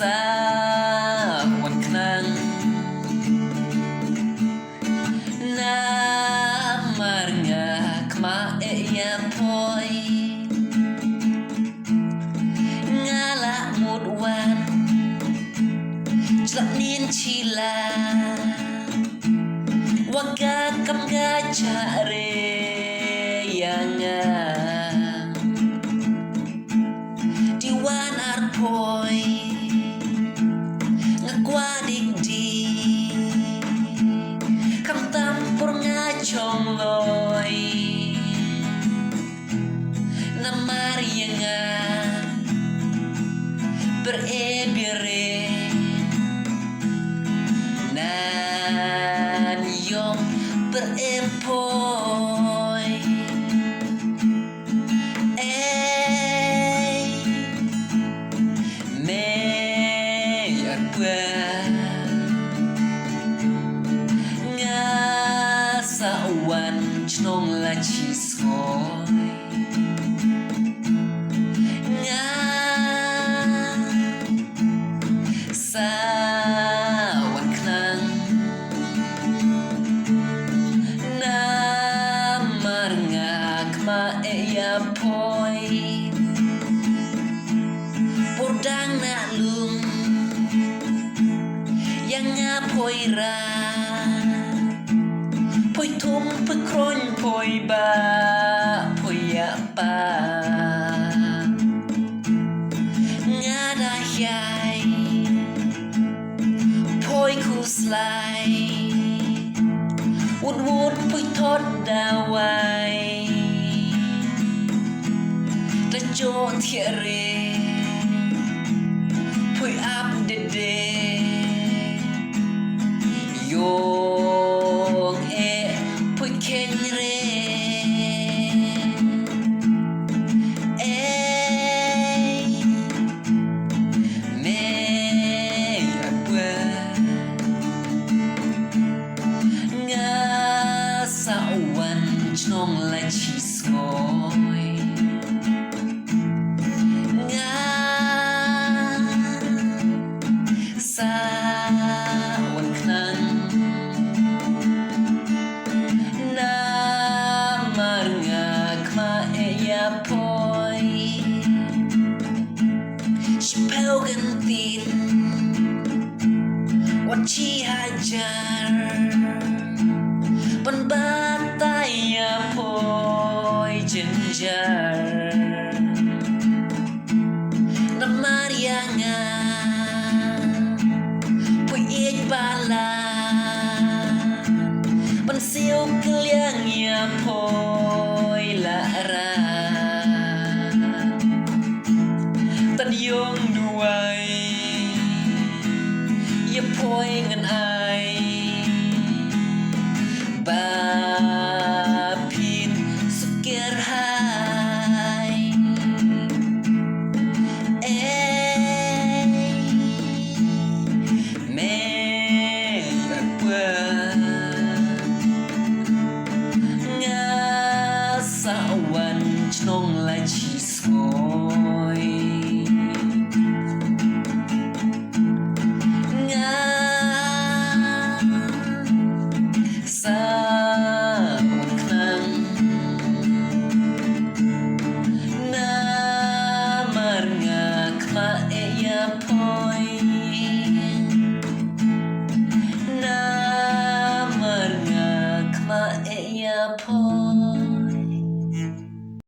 sa wan klang na marnga kma e ya poi ngala một wan chlat nin chila waka kam ga chare yanga diwan ar poi ngakwa dik di kam tam por nga chong loi na marianga berebire nan yom berempoi me apa nga sa wan chnong la chi skoi nga sa wan klang na marnga kma e ya poi podang na lung yang nga poi ra poi thum pe kron poi ba poi ya pa nga da yai poi khu slai wood wood poi thot da wai ta cho thia re poi up the day yong e poi ken re me apa nga sa wan chnong la chi skoi nga sa wan klang na marnga kma e ya poi Shpel gan tin wat chi hajar pan batay ya poi jenjar na marianga poi ik bala pan siêu kliang ya poi la ra tan yong duai ya poi ngan ai ba pin suker hai me apa nga sa wan chnong la chi skoi